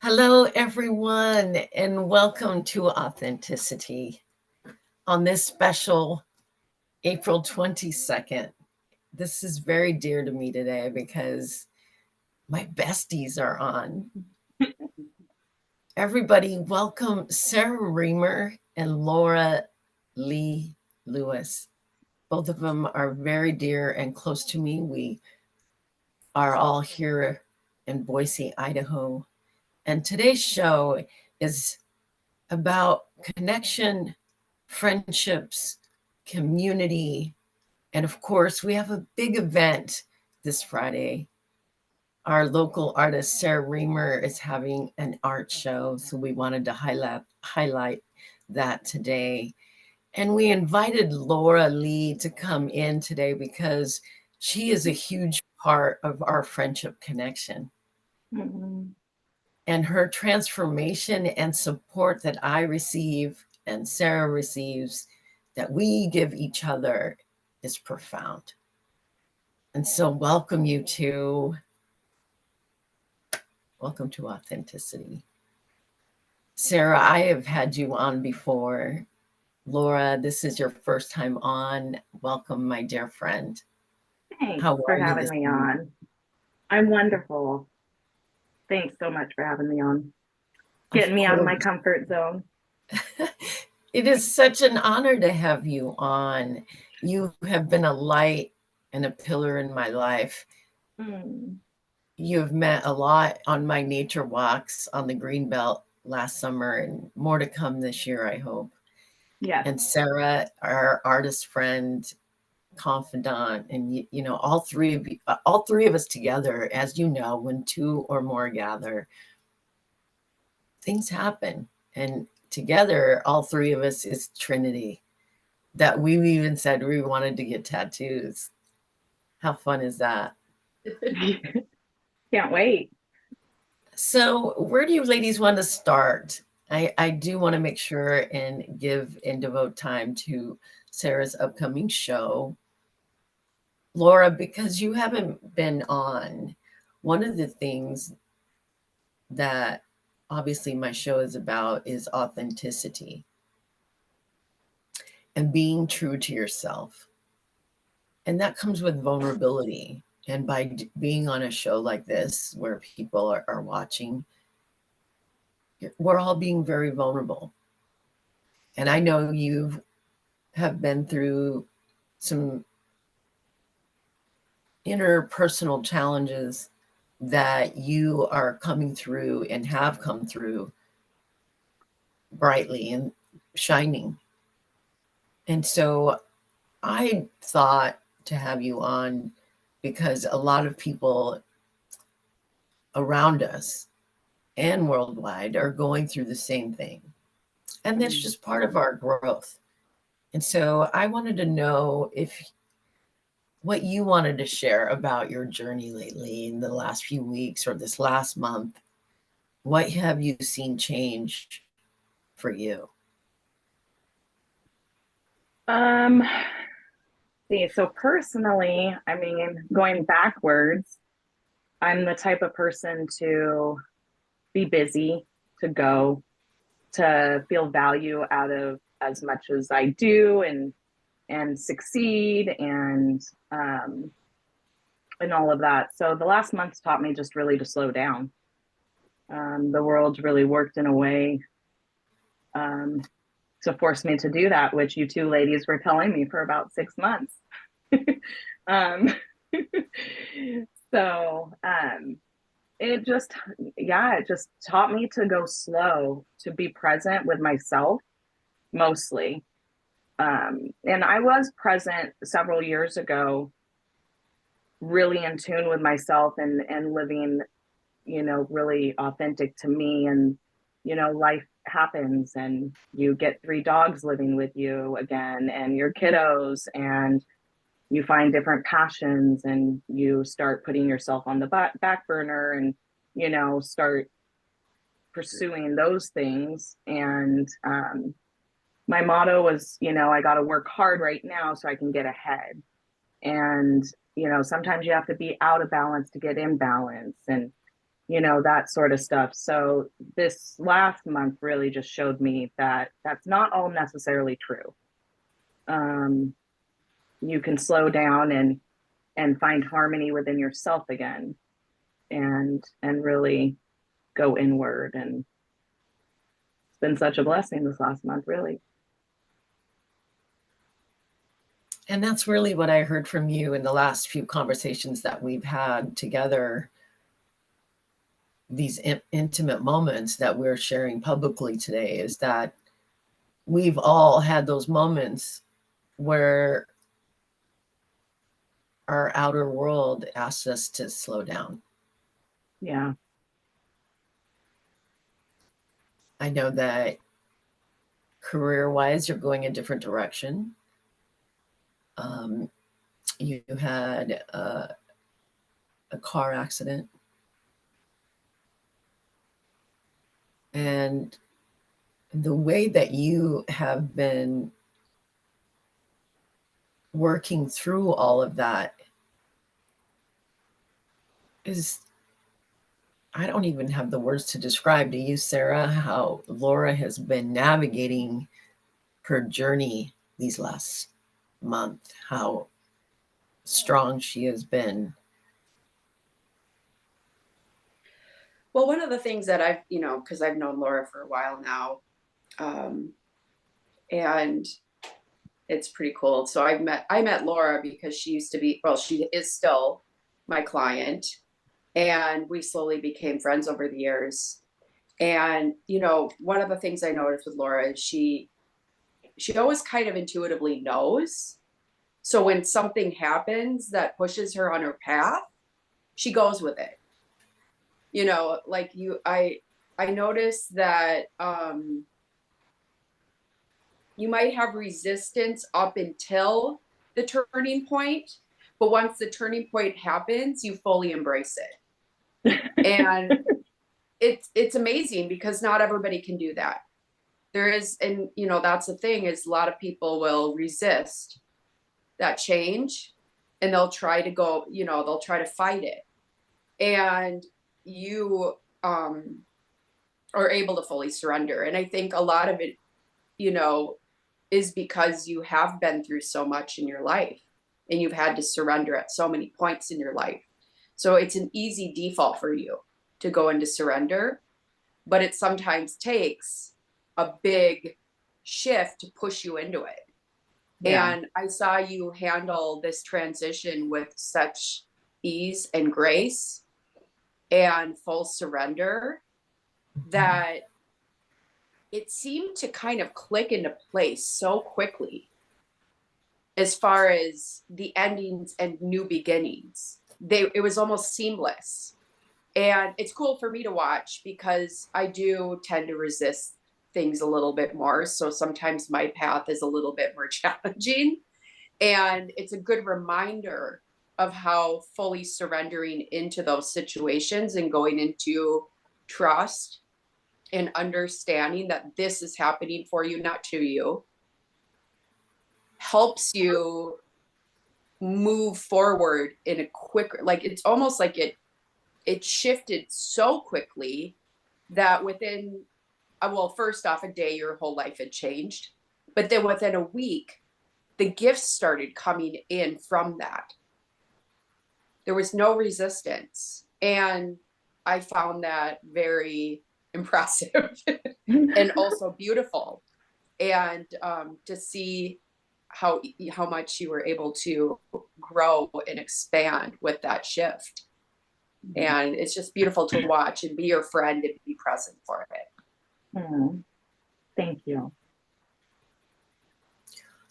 Hello, everyone, and welcome to Authenticity on this special April 22nd. This is very dear to me today because my besties are on. Everybody, welcome Sarah Remer and Laura Lee Lewis. Both of them are very dear and close to me. We are all here in Boise, Idaho. And today's show is about connection, friendships, community, and of course, we have a big event this Friday. Our local artist, Sarah Remer, is having an art show, so we wanted to highlight that today. And we invited Laura Lee to come in today because she is a huge part of our friendship connection. Mm-hmm. And her transformation and support that I receive and Sarah receives, that we give each other, is profound. And so welcome to Authenticity. Sarah, I have had you on before. Laura, this is your first time on. Welcome, my dear friend. Thanks How for are you having this me evening? on. I'm wonderful. Thanks so much for having me on. Of Getting me out of my course. comfort zone. It is such an honor to have you on. You have been a light and a pillar in my life. Mm. You've met a lot on my nature walks on the Greenbelt last summer, and more to come this year, I hope. Yes. And Sarah, our artist friend, confidant, and all three of us together, as you know, when two or more gather, things happen. And together, all three of us is Trinity. That we even said we wanted to get tattoos. How fun is that? Can't wait. So, where do you ladies want to start? I do want to make sure and give and devote time to Sarah's upcoming show. Laura, because you haven't been on, one of the things that obviously my show is about is authenticity and being true to yourself. And that comes with vulnerability. And by being on a show like this, where people are watching, we're all being very vulnerable. And I know you have been through some interpersonal challenges that you are coming through and have come through brightly and shining. And so I thought to have you on because a lot of people around us and worldwide are going through the same thing. And that's Mm. just part of our growth. And so I wanted to know if what you wanted to share about your journey lately in the last few weeks or this last month. What have you seen change for you? Um, see, so personally, I mean, going backwards, I'm the type of person to be busy, to go, to feel value out of as much as I do and succeed um and all of that. So the last month's taught me just really to slow down. The world's really worked in a way um, to force me to do that, which you two ladies were telling me for about 6 months. um, so it just, yeah, it just taught me to go slow, to be present with myself mostly. And I was present several years ago, really in tune with myself and living, really authentic to me. And, life happens and you get three dogs living with you again and your kiddos, and you find different passions and you start putting yourself on the back burner and, start pursuing those things. And my motto was, I got to work hard right now so I can get ahead. And, sometimes you have to be out of balance to get in balance. And that sort of stuff. So this last month really just showed me that that's not all necessarily true. Um, you can slow down and find harmony within yourself again, and really go inward. And it's been such a blessing this last month, really. And that's really what I heard from you in the last few conversations that we've had together, these intimate moments that we're sharing publicly today, is that we've all had those moments where our outer world asks us to slow down. Yeah. I know that career wise, you're going a different direction. Um, you had a car accident, and the way that you have been working through all of that is, I don't even have the words to describe to you, Sarah, how Laura has been navigating her journey these last month, how strong she has been. Well, one of the things that I've, because I've known Laura for a while now, um, and it's pretty cool. So I met Laura because she used to be, well, she is still my client, and we slowly became friends over the years. And one of the things I noticed with Laura is she always kind of intuitively knows. So when something happens that pushes her on her path, she goes with it. Like I noticed that you might have resistance up until the turning point, but once the turning point happens, you fully embrace it. And it's amazing because not everybody can do that. There is, and that's the thing, is a lot of people will resist that change, and they'll try to go, they'll try to fight it. And you are able to fully surrender. And I think a lot of it, you know, is because you have been through so much in your life and you've had to surrender at so many points in your life. So it's an easy default for you to go into surrender, but it sometimes takes a big shift to push you into it. Yeah. And I saw you handle this transition with such ease and grace and full surrender that it seemed to kind of click into place so quickly as far as the endings and new beginnings. It was almost seamless. And it's cool for me to watch because I do tend to resist things a little bit more. So sometimes my path is a little bit more challenging. And it's a good reminder of how fully surrendering into those situations and going into trust and understanding that this is happening for you, not to you, helps you move forward in a quicker, like it's almost like it shifted so quickly that within well, first off, a day your whole life had changed, but then within a week the gifts started coming in from that. There was no resistance, and I found that very impressive and also beautiful. And to see how much you were able to grow and expand with that shift. And it's just beautiful to watch and be your friend and be present for it. Thank you.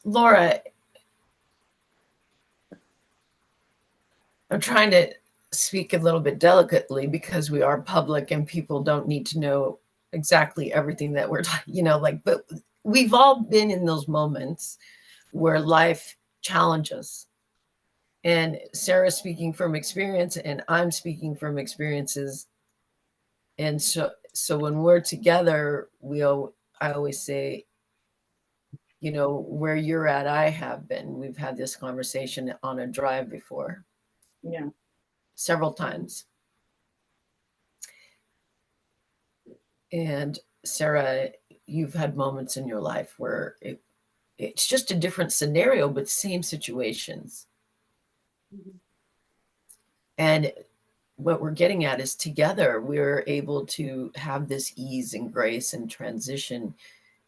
Laura, I'm trying to speak a little bit delicately because we are public and people don't need to know exactly everything that we're talking, but we've all been in those moments where life challenges. And Sarah's speaking from experience and I'm speaking from experiences. And so when we're together, I always say, where you're at, I have been. We've had this conversation on a drive before. Yeah. Several times. And Sarah, you've had moments in your life where it's just a different scenario, but same situations. Mhm. And what we're getting at is together we're able to have this ease and grace and transition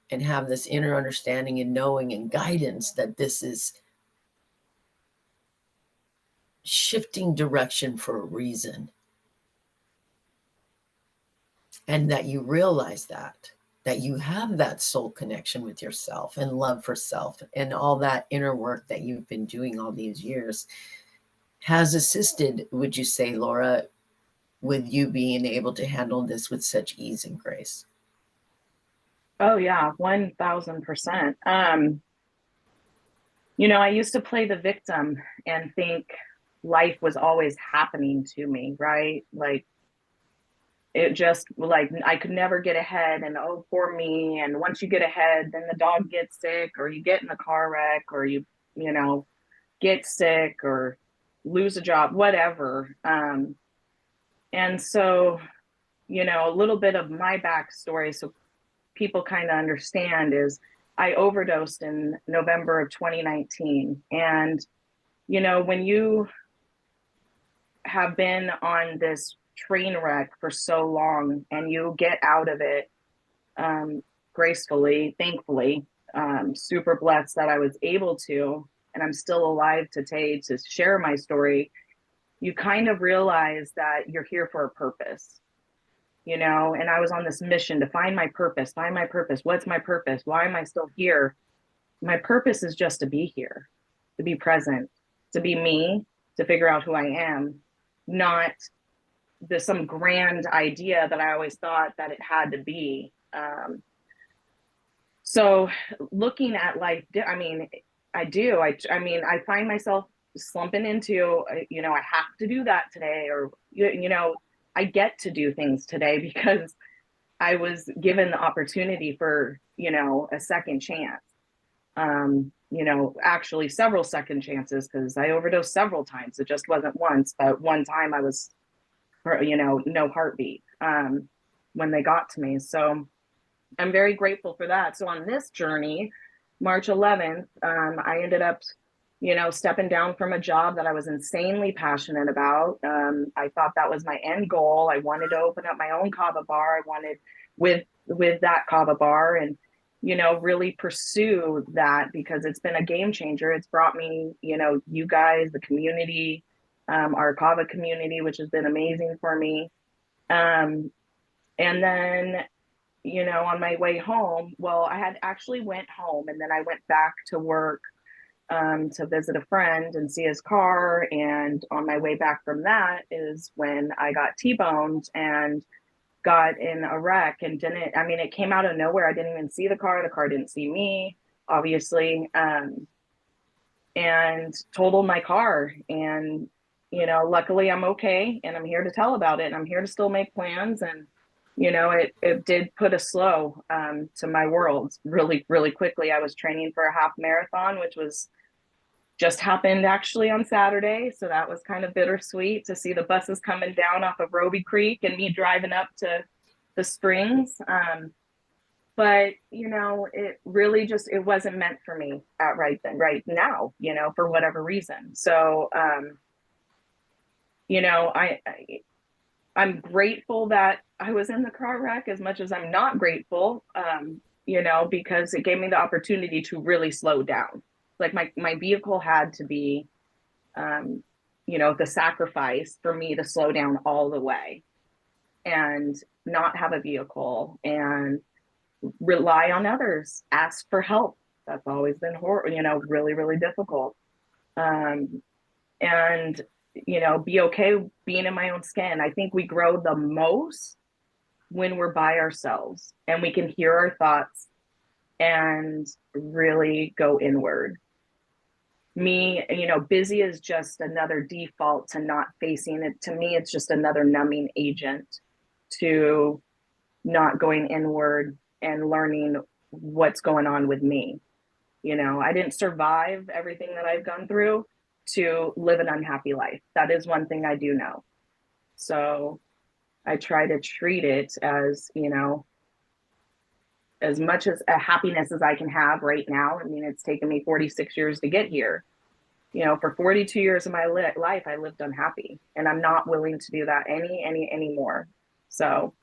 and have this inner understanding and knowing and guidance that this is shifting direction for a reason. And that you realize that you have that soul connection with yourself and love for self, and all that inner work that you've been doing all these years has assisted, would you say, Laura, with you being able to handle this with such ease and grace? Oh yeah, 1000%. I used to play the victim and think life was always happening to me, right? Like it just like I could never get ahead, and oh poor me. And once you get ahead, then the dog gets sick, or you get in a car wreck, or you know, get sick or lose a job, whatever. And so, a little bit of my backstory so people kind of understand is I overdosed in November of 2019. And, when you have been on this train wreck for so long and you get out of it um, gracefully, thankfully, super blessed that I was able to, and I'm still alive today to share my story. You kind of realize that you're here for a purpose, and I was on this mission to find my purpose, find my purpose. What's my purpose? Why am I still here? My purpose is just to be here, to be present, to be me, to figure out who I am, not some grand idea that I always thought that it had to be. So looking at life, I mean, I do. I find myself slumping into, I have to do that today, or I get to do things today because I was given the opportunity for, a second chance. Actually several second chances because I overdosed several times. It just wasn't once, but one time I was, no heartbeat when they got to me. So I'm very grateful for that. So on this journey, March 11th, I ended up, stepping down from a job that I was insanely passionate about. I thought that was my end goal. I wanted to open up my own kava bar. I wanted with that kava bar and, really pursue that because it's been a game changer. It's brought me, you guys, the community, our kava community, which has been amazing for me. And then on my way home, well, I had actually went home and then I went back to work to visit a friend and see his car. And on my way back from that is when I got T-boned and got in a wreck and it came out of nowhere. I didn't even see the car. The car didn't see me, obviously, and totaled my car. And, luckily I'm okay. And I'm here to tell about it. And I'm here to still make plans. And it did put a slow to my world really, really quickly. I was training for a half marathon, which was just happened actually on Saturday. So that was kind of bittersweet to see the buses coming down off of Roby Creek and me driving up to the Springs. But, it really it wasn't meant for me right now, for whatever reason. So, I'm grateful that I was in the car wreck as much as I'm not grateful, because it gave me the opportunity to really slow down. Like my vehicle had to be, the sacrifice for me to slow down all the way and not have a vehicle and rely on others, ask for help. That's always been really, really difficult. And be okay being in my own skin. I think we grow the most when we're by ourselves and we can hear our thoughts and really go inward. Me, busy is just another default to not facing it. To me, it's just another numbing agent to not going inward and learning what's going on with me. I didn't survive everything that I've gone through to live an unhappy life. That is one thing I do know. So I try to treat it as, as much as a happiness as I can have right now. I mean, it's taken me 46 years to get here. You know, for 42 years of my life, I lived unhappy, and I'm not willing to do that anymore. So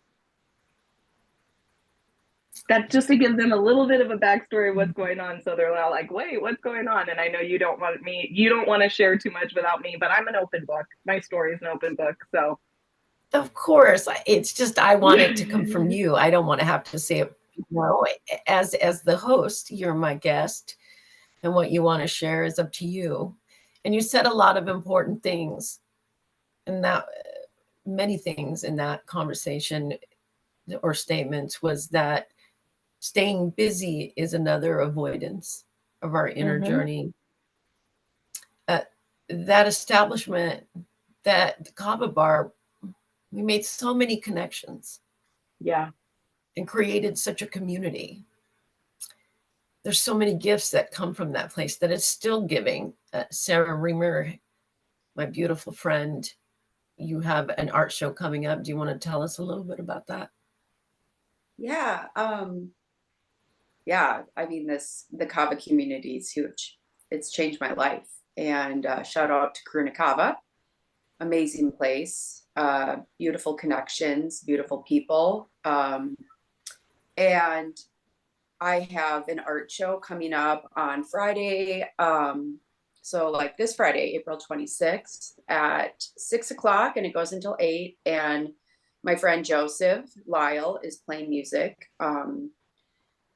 that just to give them a little bit of a backstory of what's going on, so they're all like, wait, what's going on? And I know you don't want to share too much without me, but I'm an open book. My story is an open book. So of course, it's just I want it to come from you. I don't want to have to say it. No, as the host, you're my guest, and what you want to share is up to you. And you said a lot of important things, and that many things in that conversation or statements was that staying busy is another avoidance of our inner journey. That establishment, that kava bar, we made so many connections. Yeah. And created such a community. There's so many gifts that come from that place that it's still giving. Sarah Remer, my beautiful friend, you have an art show coming up. Do you want to tell us a little bit about that? Yeah. Yeah. I mean, the kava community is huge. It's changed my life. And shout out to Karuna Kava, amazing place, beautiful connections, beautiful people. And I have an art show coming up on Friday. So like this Friday, April 26th at 6 o'clock, and it goes until 8. And my friend Joseph Lyle is playing music.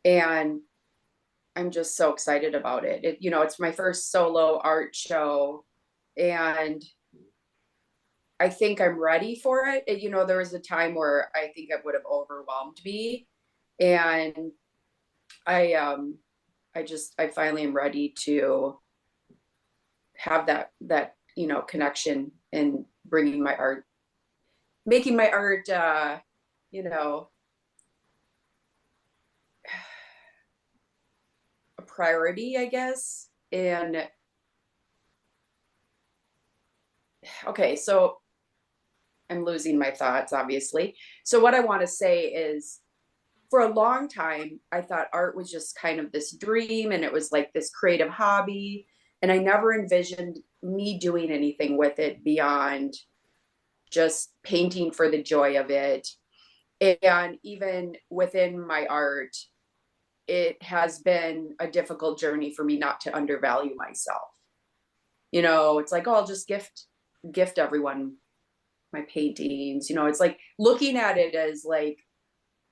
And I'm just so excited about it. It's my first solo art show, and I think I'm ready for it. There was a time where I think it would have overwhelmed me, and I finally am ready to have that connection and bringing my art, making my art, a priority, I guess. And okay, so I'm losing my thoughts, obviously. So what I want to say is, for a long time, I thought art was just kind of this dream, and it was like this creative hobby. And I never envisioned me doing anything with it beyond just painting for the joy of it. And even within my art, it has been a difficult journey for me not to undervalue myself. It's like, oh, I'll just gift everyone my paintings. It's like looking at it as like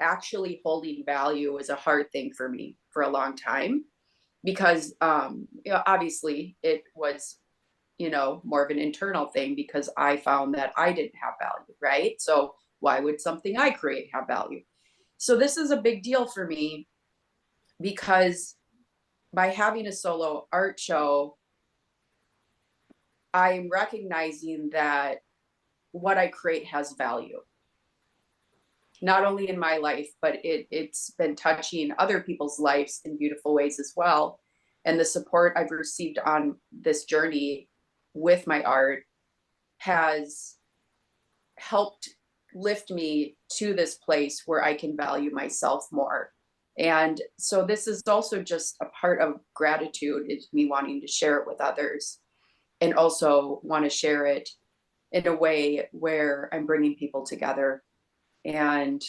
actually holding value is a hard thing for me for a long time, because obviously it was more of an internal thing, because I found that I didn't have value, right? So why would something I create have value? So this is a big deal for me, because by having a solo art show, I'm recognizing that what I create has value, not only in my life, but it's been touching other people's lives in beautiful ways as well. And the support I've received on this journey with my art has helped lift me to this place where I can value myself more. And so this is also just a part of gratitude, is me wanting to share it with others, and also want to share it in a way where I'm bringing people together. And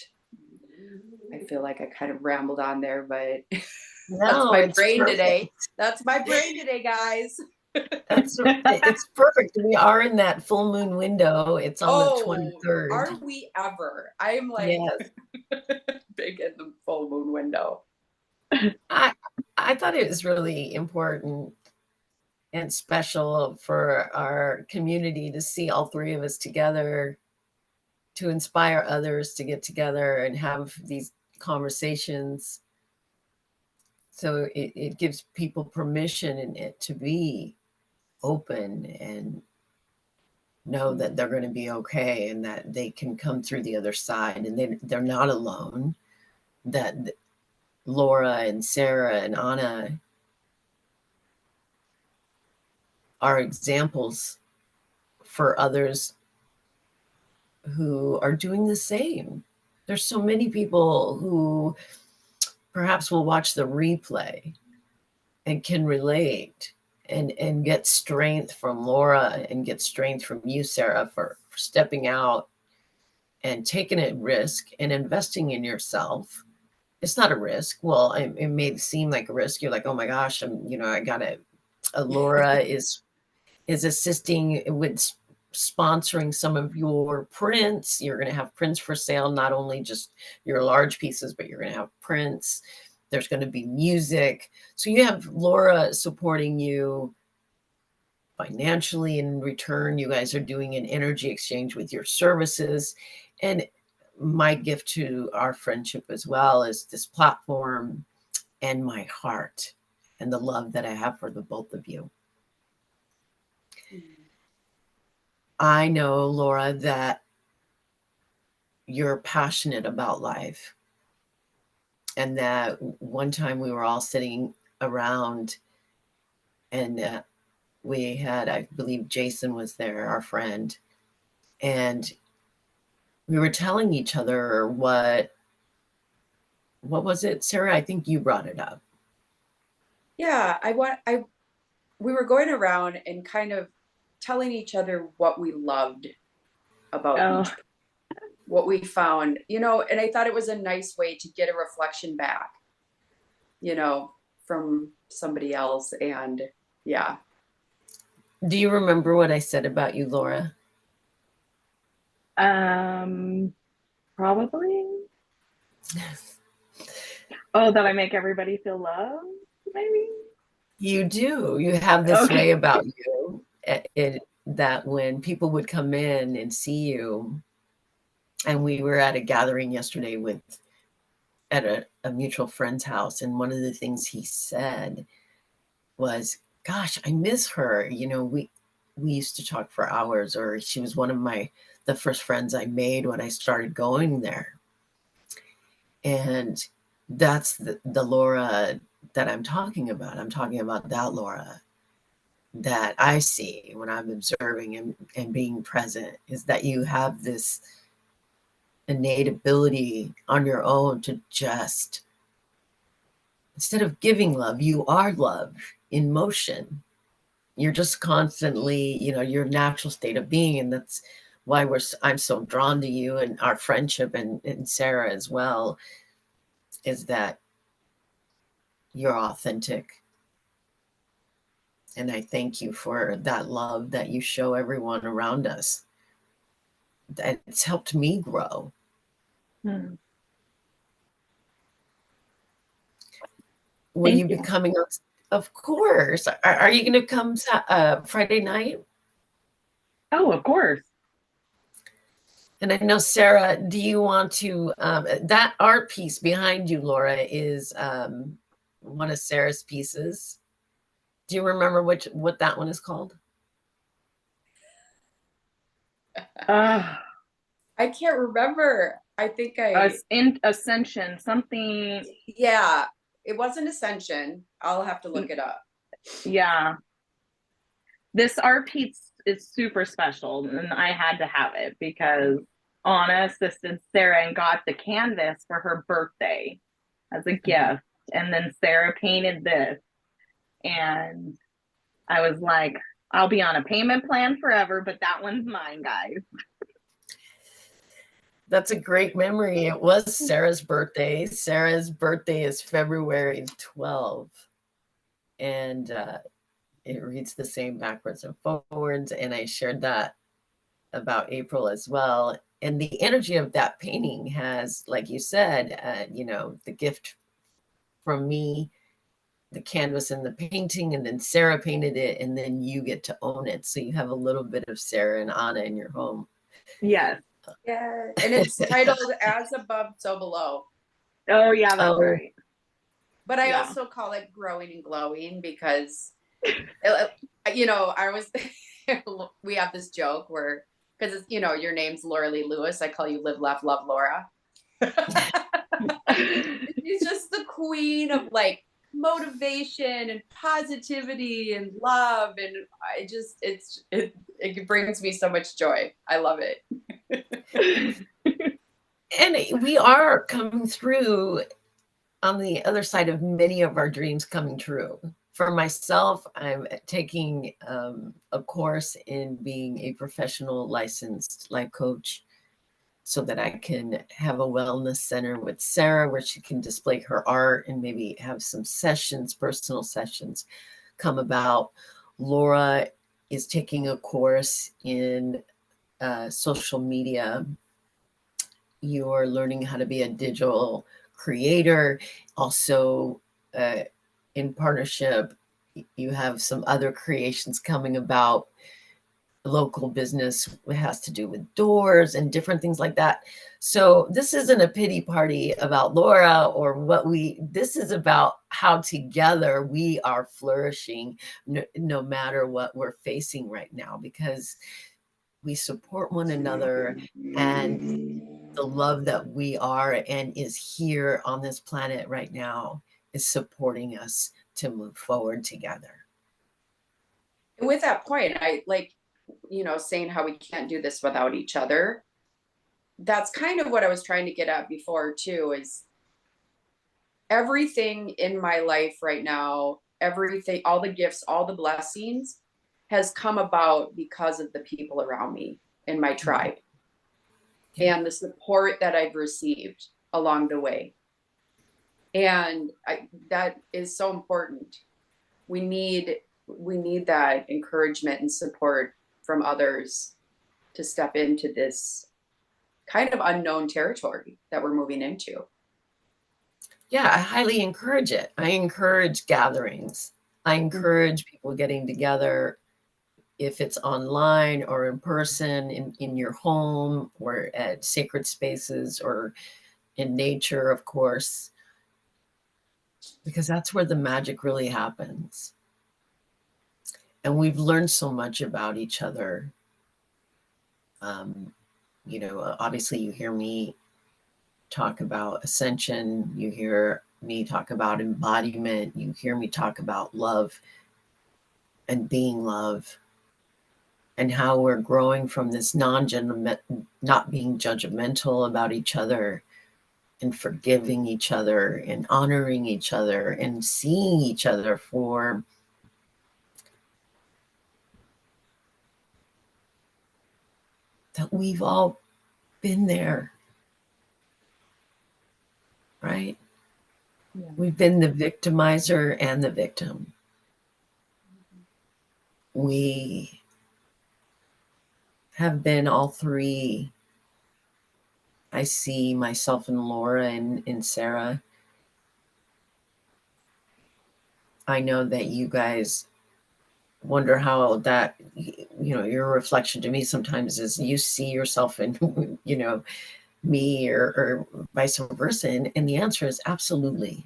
I feel like I kind of rambled on there, but that's my brain today. That's my brain today, guys. It's perfect. We are in that full moon window. It's on the 23rd. Are we ever? I'm like, yes. Big in the full moon window. I thought it was really important and special for our community to see all three of us together, to inspire others to get together and have these conversations. So it gives people permission in it to be open and know that they're going to be okay, and that they can come through the other side, and they're not alone. That Laura and Sarah and Anna are examples for others who are doing the same. There's so many people who perhaps will watch the replay and can relate and get strength from Laura and get strength from you, Sarah, for stepping out and taking a risk and investing in yourself. It's not a risk. Well, it may seem like a risk. You're like, oh my gosh, I got it. Laura is assisting with sponsoring some of your prints. You're going to have prints for sale, not only just your large pieces, but you're going to have prints. There's going to be music. So you have Laura supporting you financially. In return, you guys are doing an energy exchange with your services. And my gift to our friendship as well is this platform and my heart and the love that I have for the both of you. I know, Laura, that you're passionate about life. And that one time we were all sitting around and we had, I believe Jason was there, our friend, and we were telling each other what was it, Sarah? I think you brought it up. Yeah, we were going around and kind of telling each other what we loved about each, what we found, and I thought it was a nice way to get a reflection back, from somebody else. And yeah. Do you remember what I said about you, Laura? Probably. Oh, that I make everybody feel loved, maybe? You do. You have this way about you, that when people would come in and see you, and we were at a gathering yesterday at a mutual friend's house, and one of the things he said was, gosh, I miss her. We used to talk for hours, or she was one of the first friends I made when I started going there. And that's the Laura that I'm talking about. I'm talking about that Laura that I see when I'm observing and being present, is that you have this innate ability on your own to just, instead of giving love, you are love in motion. You're just constantly, your natural state of being. And that's why I'm so drawn to you and our friendship, and Sarah as well, is that you're authentic. And I thank you for that love that you show everyone around us. It's helped me grow. Will you be coming up? Of course. Are you going to come Friday night? Oh, of course. And I know, Sarah, do you want to, that art piece behind you, Laura, is one of Sarah's pieces. Do you remember what that one is called? I can't remember. I think in Ascension, something. Yeah, it wasn't Ascension. I'll have to look it up. Yeah. This art piece is super special, and I had to have it because Anna assisted Sarah and got the canvas for her birthday as a gift. And then Sarah painted this. And I was like, I'll be on a payment plan forever, but that one's mine, guys. That's a great memory. It was Sarah's birthday. Sarah's birthday is February 12th. And it reads the same backwards and forwards. And I shared that about April as well. And the energy of that painting has, like you said, the gift from me, the canvas and the painting, and then Sarah painted it, and then you get to own it. So you have a little bit of Sarah and Anna in your home. Yes. Yeah. And it's titled As Above, So Below. Oh, yeah, that's right. But I also call it Growing and Glowing because, I was, we have this joke where, because, your name's Laura Lee Lewis. I call you Live, Laugh, Love Laura. She's just the queen of motivation and positivity and love. And it brings me so much joy. I love it. And we are coming through on the other side of many of our dreams coming true. For myself, I'm taking a course in being a professional licensed life coach so that I can have a wellness center with Sarah where she can display her art and maybe have some sessions, personal sessions come about. Laura is taking a course in social media. You're learning how to be a digital creator. Also, in partnership, you have some other creations coming about. Local business has to do with doors and different things like that. So this isn't a pity party about Laura or this is about how together we are flourishing no matter what we're facing right now, because we support one another, and the love that we are and is here on this planet right now is supporting us to move forward together. And with that point, I like, saying how we can't do this without each other. That's kind of what I was trying to get at before too, is everything in my life right now, everything, all the gifts, all the blessings has come about because of the people around me in my tribe and the support that I've received along the way. And that is so important. We need that encouragement and support from others to step into this kind of unknown territory that we're moving into. Yeah, I highly encourage it. I encourage gatherings. I encourage people getting together, if it's online or in person, in your home or at sacred spaces or in nature, of course, because that's where the magic really happens. And we've learned so much about each other. Obviously, you hear me talk about ascension, you hear me talk about embodiment, you hear me talk about love and being love, and how we're growing from this not being judgmental about each other, and forgiving each other and honoring each other and seeing each other for that we've all been there, right? Yeah. We've been the victimizer and the victim. We have been all three. I see myself in Laura and in Sarah. I know that you guys wonder how that, your reflection to me sometimes is you see yourself in, me or vice versa. And the answer is absolutely.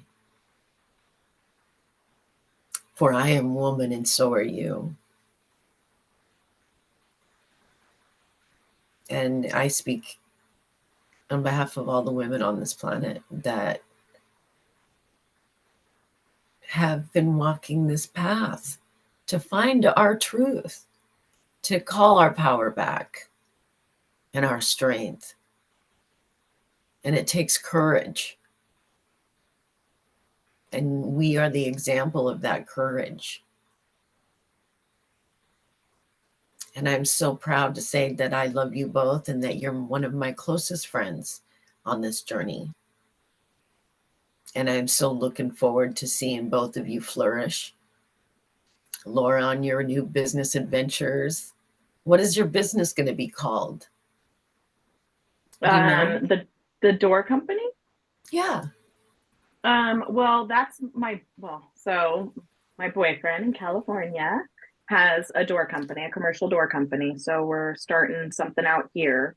For I am woman and so are you. And I speak on behalf of all the women on this planet that have been walking this path to find our truth, to call our power back and our strength. And it takes courage. And we are the example of that courage. And I'm so proud to say that I love you both and that you're one of my closest friends on this journey. And I'm so looking forward to seeing both of you flourish. Laura, on your new business adventures. What is your business going to be called? Do you know? The door company. Yeah. Well, so my boyfriend in California has a door company, a commercial door company. So we're starting something out here.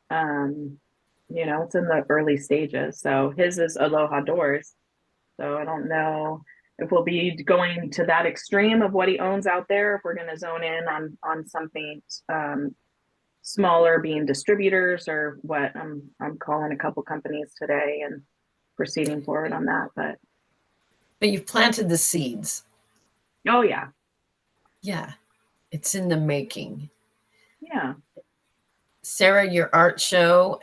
It's in the early stages. So his is Aloha Doors. So I don't know if we'll be going to that extreme of what he owns out there, if we're going to zone in on something smaller, being distributors or what. I'm calling a couple companies today and proceeding forward on that. But you've planted the seeds. oh yeah. Yeah. It's in the making. Yeah. Sarah, your art show,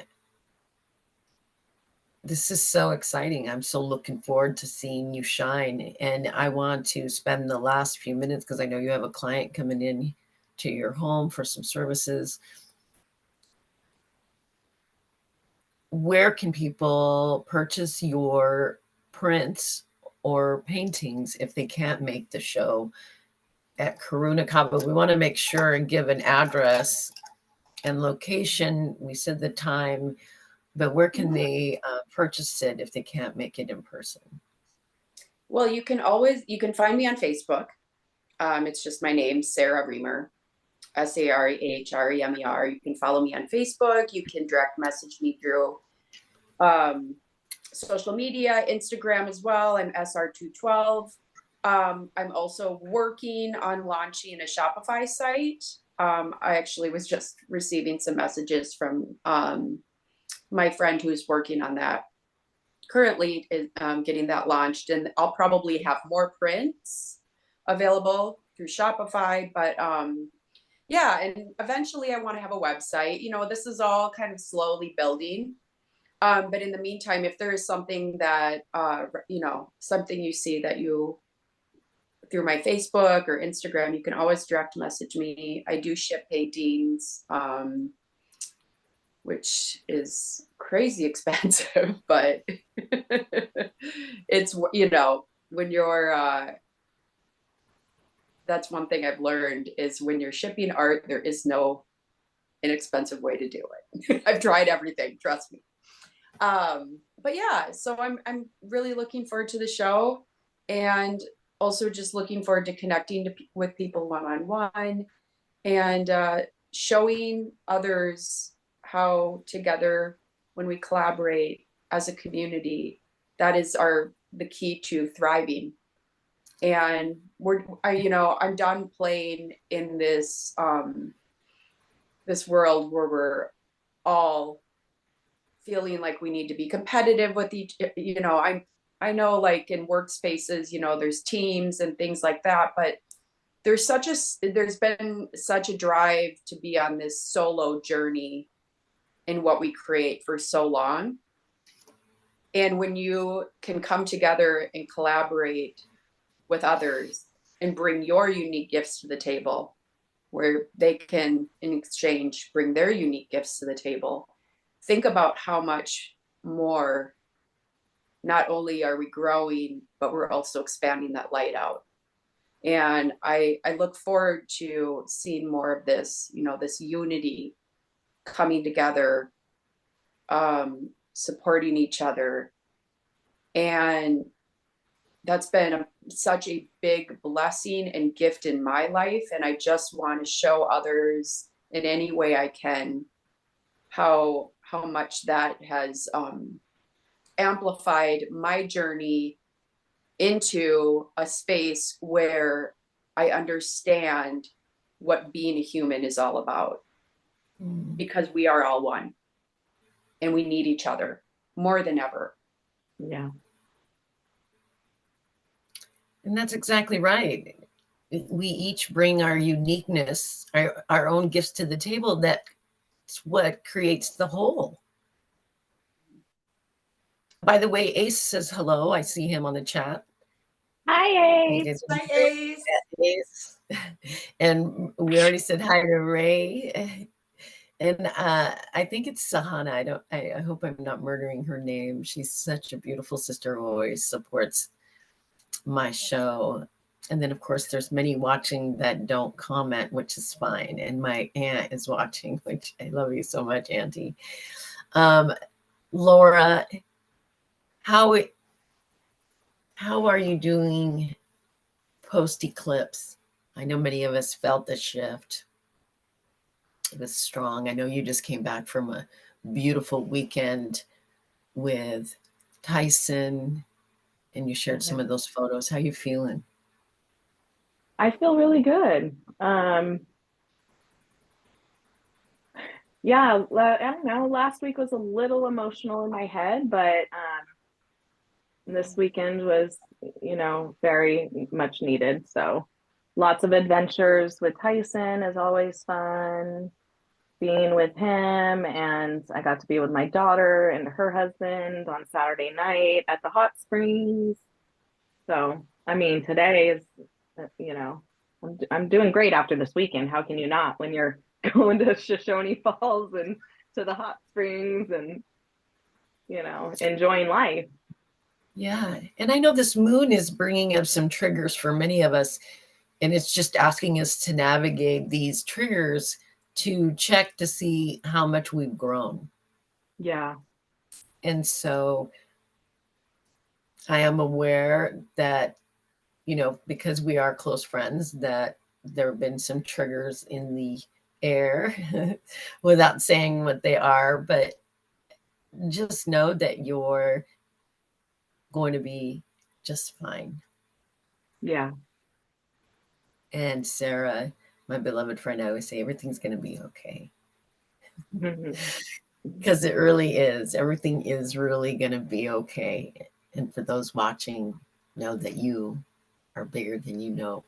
This is so exciting. I'm so looking forward to seeing you shine. And I want to spend the last few minutes, because I know you have a client coming in to your home for some services. Where can people purchase your prints or paintings if they can't make the show at Karuna Kaba? We want to make sure and give an address and location. We said the time, but where can they purchase it if they can't make it in person? Well, you can find me on Facebook. It's just my name, Sarah Remer, SARAHREMER. You can follow me on Facebook. You can direct message me through social media, Instagram as well. I'm SR212. I'm also working on launching a Shopify site. I actually was just receiving some messages from my friend who's working on that currently, is getting that launched, and I'll probably have more prints available through Shopify. But yeah, and eventually I want to have a website. This is all kind of slowly building. But in the meantime, if there is something that something you see that you through my Facebook or Instagram, you can always direct message me. I do ship paintings, which is crazy expensive, but it's, when you're, that's one thing I've learned is when you're shipping art, there is no inexpensive way to do it. I've tried everything, trust me. But yeah, so I'm really looking forward to the show, and also just looking forward to connecting with people one-on-one, and showing others how together, when we collaborate as a community, that is the key to thriving. And I'm done playing in this this world where we're all feeling like we need to be competitive with I know, like, in workspaces, there's teams and things like that, but there's been such a drive to be on this solo journey in what we create for so long. And when you can come together and collaborate with others and bring your unique gifts to the table, where they can, in exchange, bring their unique gifts to the table, think about how much more, not only are we growing, but we're also expanding that light out. And I look forward to seeing more of this, this unity coming together, supporting each other. And that's been such a big blessing and gift in my life. And I just want to show others in any way I can how much that has amplified my journey into a space where I understand what being a human is all about. Because we are all one and we need each other more than ever. Yeah. And that's exactly right. We each bring our uniqueness, our own gifts to the table. That's what creates the whole. By the way, Ace says hello. I see him on the chat. Hi, Ace. Hi, Ace. Ace. And we already said hi to Ray. And I think it's Sahana. I hope I'm not murdering her name. She's such a beautiful sister who always supports my show. And then, of course, there's many watching that don't comment, which is fine. And my aunt is watching, which I love you so much, Auntie. Laura, how are you doing post eclipse? I know many of us felt the shift. It was strong. I know you just came back from a beautiful weekend with Tyson, and you shared some of those photos. How you feeling? I feel really good. Yeah, I don't know. Last week was a little emotional in my head, but this weekend was, very much needed. So lots of adventures with Tyson is always fun. being with him, and I got to be with my daughter and her husband on Saturday night at the hot springs. So, I mean, today is, you know, I'm doing great after this weekend. How can you not when you're going to Shoshone Falls and to the hot springs and, you know, enjoying life? Yeah. And I know this moon is bringing up some triggers for many of us. And it's just asking us to navigate these triggers to check to see how much we've grown. Yeah. And so I am aware that, you know, because we are close friends, that there have been some triggers in the air without saying what they are. But just know that you're going to be just fine. Yeah. And Sarah, my beloved friend, I always say everything's going to be okay. Because it really is. Everything is really going to be okay. And for those watching, know that you are bigger than you know.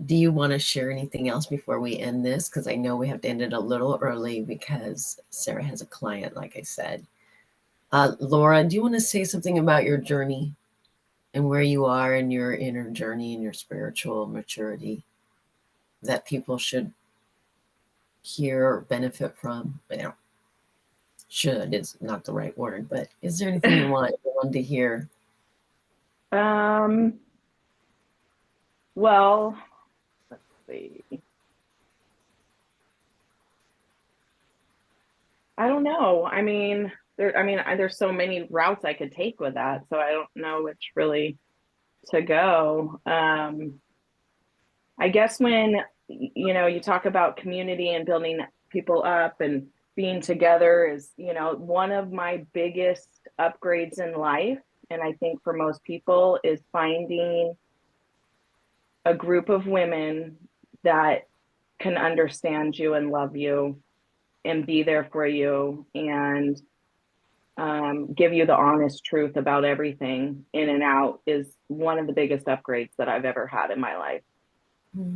Do you want to share anything else before we end this? Because I know we have to end it a little early because Sarah has a client, like I said. Laura, do you want to say something about your journey and where you are in your inner journey and your spiritual maturity that people should hear or benefit from? Well, should is not the right word, but is there anything you want everyone to hear? Um, well, let's see. I don't know. There's so many routes I could take with that, so I don't know which really to go. I guess when you know you talk about community and building people up and being together is, you know, one of my biggest upgrades in life, and I think for most people is finding a group of women that can understand you and love you and be there for you and give you the honest truth about everything in and out is one of the biggest upgrades that I've ever had in my life.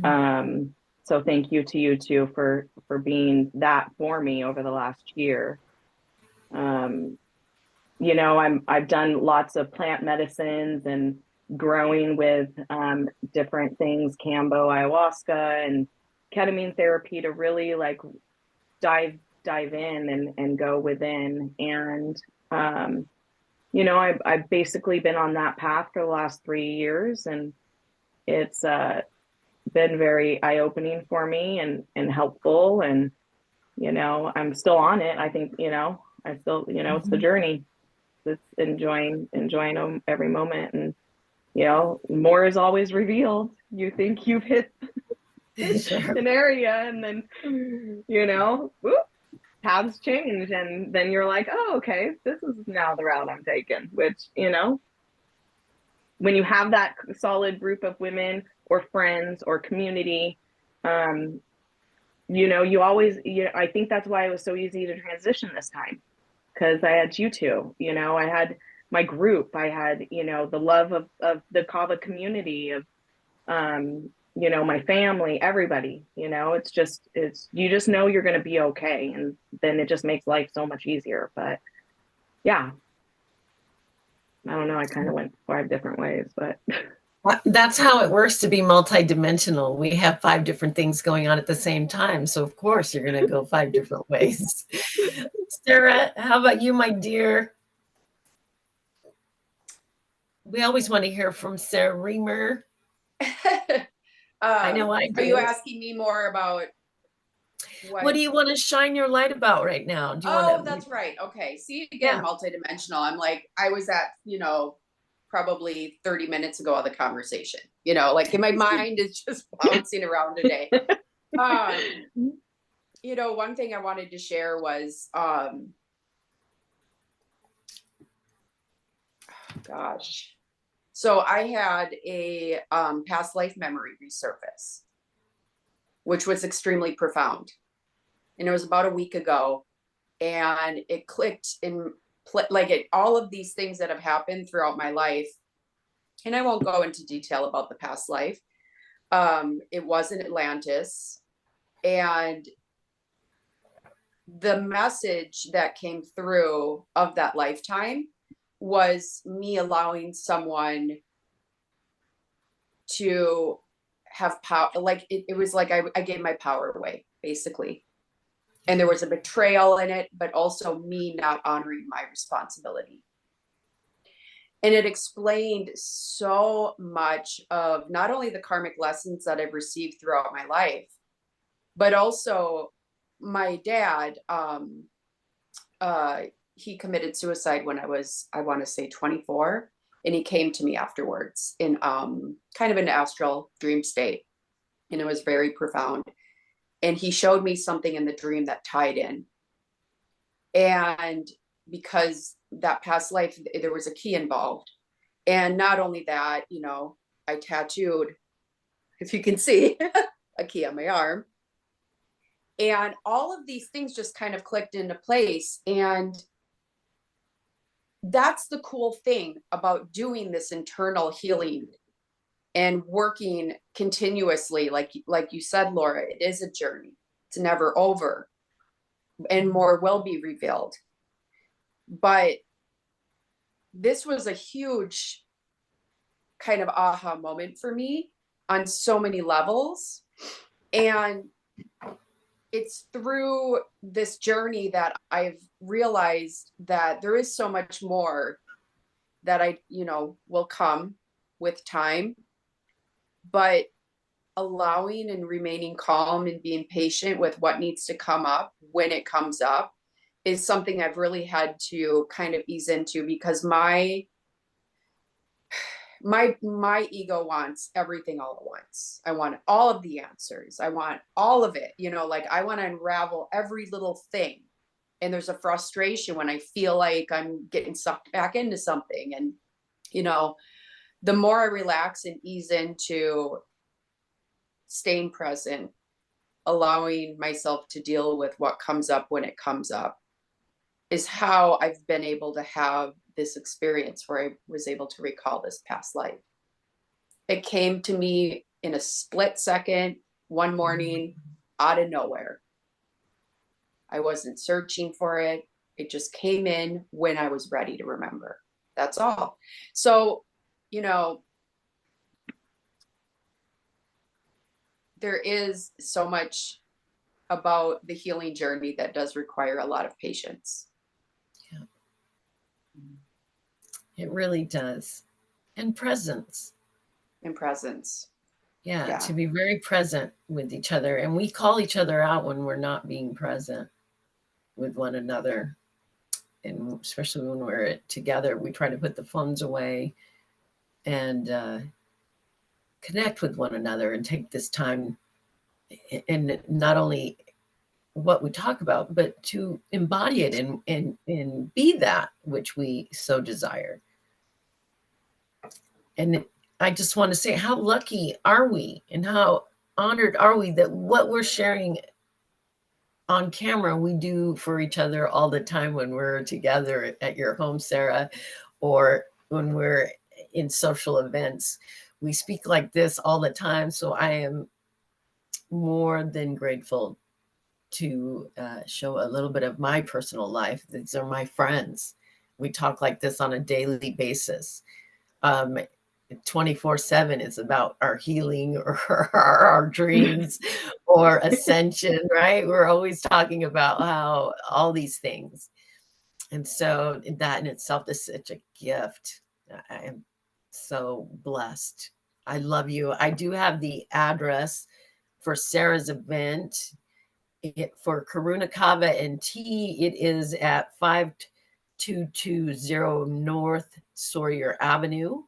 Um, so thank you to you too for being that for me over the last year. Um, you know, I've done lots of plant medicines and growing with different things, Cambo, ayahuasca, and ketamine therapy to really like dive in and go within. And you know, I've basically been on that path for the last 3 years, and it's been very eye-opening for me and helpful. And you know, I'm still on it. I think, you know, I still, you know, it's the journey. It's enjoying every moment. And you know, more is always revealed. You think you've hit Sure. an area, and then you know, whoop, paths change, and then you're like, oh, okay, this is now the route I'm taking. Which, you know, when you have that solid group of women or friends or community, you know, I think that's why it was so easy to transition this time, because I had you two, you know, I had my group, I had, you know, the love of the Kava community, of, you know, my family, everybody, you know, you just know you're going to be okay. And then it just makes life so much easier. But yeah, I don't know. I kind of went 5 different ways, but That's how it works to be multidimensional. We have 5 different things going on at the same time. So, of course, you're going to go 5 different ways. Sarah, how about you, my dear? We always want to hear from Sarah Remer. I know I Are you do. asking me more about What do you want to shine your light about right now? Do you want to? That's right. Okay. See, again, Yeah. multidimensional. I'm like, I was at, you know, probably 30 minutes ago of the conversation, you know, like in my mind is just bouncing around today. You know, one thing I wanted to share was, gosh, so I had a past life memory resurface, which was extremely profound. And it was about a week ago, and it clicked in like all of these things that have happened throughout my life. And I won't go into detail about the past life. It was in Atlantis. And the message that came through of that lifetime was me allowing someone to have power. Like it was like I gave my power away, basically. And there was a betrayal in it, but also me not honoring my responsibility. And it explained so much of not only the karmic lessons that I've received throughout my life, but also my dad. He committed suicide when I was, I want to say 24. And he came to me afterwards in kind of an astral dream state. And it was very profound. And he showed me something in the dream that tied in. And because that past life, there was a key involved. And not only that, you know, I tattooed, if you can see, a key on my arm. And all of these things just kind of clicked into place. And that's the cool thing about doing this internal healing and working continuously. Like you said, Laura, it is a journey. It's never over, and more will be revealed. But this was a huge kind of aha moment for me on so many levels. And it's through this journey that I've realized that there is so much more that I, you know, will come with time. But allowing and remaining calm and being patient with what needs to come up when it comes up is something I've really had to kind of ease into, because my ego wants everything all at once. I want all of the answers. I want all of it, you know, like I want to unravel every little thing. And there's a frustration when I feel like I'm getting sucked back into something. And, you know, the more I relax and ease into staying present, allowing myself to deal with what comes up when it comes up, is how I've been able to have this experience where I was able to recall this past life. It came to me in a split second, one morning, out of nowhere. I wasn't searching for it. It just came in when I was ready to remember. That's all. So, you know, there is so much about the healing journey that does require a lot of patience. Yeah. It really does. And presence. And presence. Yeah, to be very present with each other. And we call each other out when we're not being present with one another. And especially when we're together, we try to put the phones away and connect with one another and take this time, and not only what we talk about, but to embody it and be that which we so desire. And I just want to say, how lucky are we and how honored are we that what we're sharing on camera we do for each other all the time when we're together at your home, Sarah, or when we're in social events. We speak like this all the time. So I am more than grateful to show a little bit of my personal life. These are my friends. We talk like this on a daily basis. 24/7 is about our healing or our dreams or ascension, right? We're always talking about how all these things. And so that in itself is such a gift. I am so blessed. I love you. I do have the address for Sarah's event. For Karuna Kava and Tea, it is at 5220 North Sawyer Avenue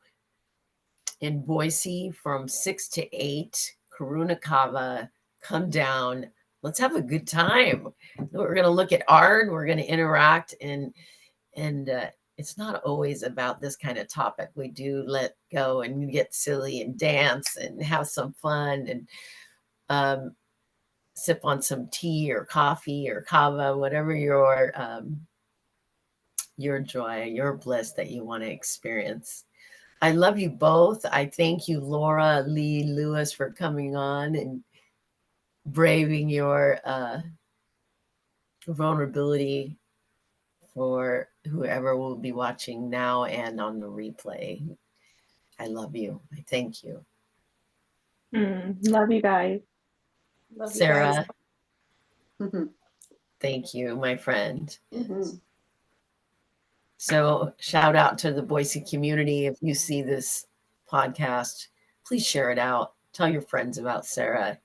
in Boise from 6 to 8. Karuna Kava, come down. Let's have a good time. We're going to look at art. We're going to interact, and it's not always about this kind of topic. We do let go and get silly and dance and have some fun and sip on some tea or coffee or kava, whatever your joy, your bliss that you want to experience. I love you both. I thank you, Laura Lee Lewis, for coming on and braving your vulnerability for whoever will be watching now and on the replay. I love you. I thank you. Love you guys. Love Sarah, you guys. thank you, my friend. Mm-hmm. So, shout out to the Boise community. If you see this podcast, please share it out. Tell your friends about Sarah.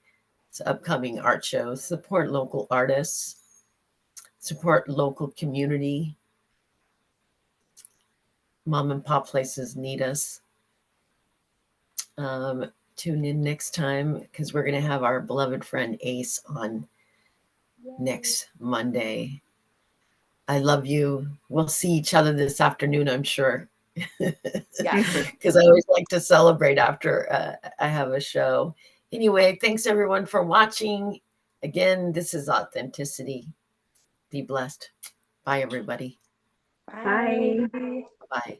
It's upcoming art shows. Support local artists, support local community. Mom and pop places need us. Tune in next time because we're going to have our beloved friend Ace on next Monday. I love you. We'll see each other this afternoon, I'm sure. Yes. Because I always like to celebrate after I have a show. Anyway, thanks everyone for watching. Again, this is Authenticity. Be blessed. Bye, everybody. Bye. Bye.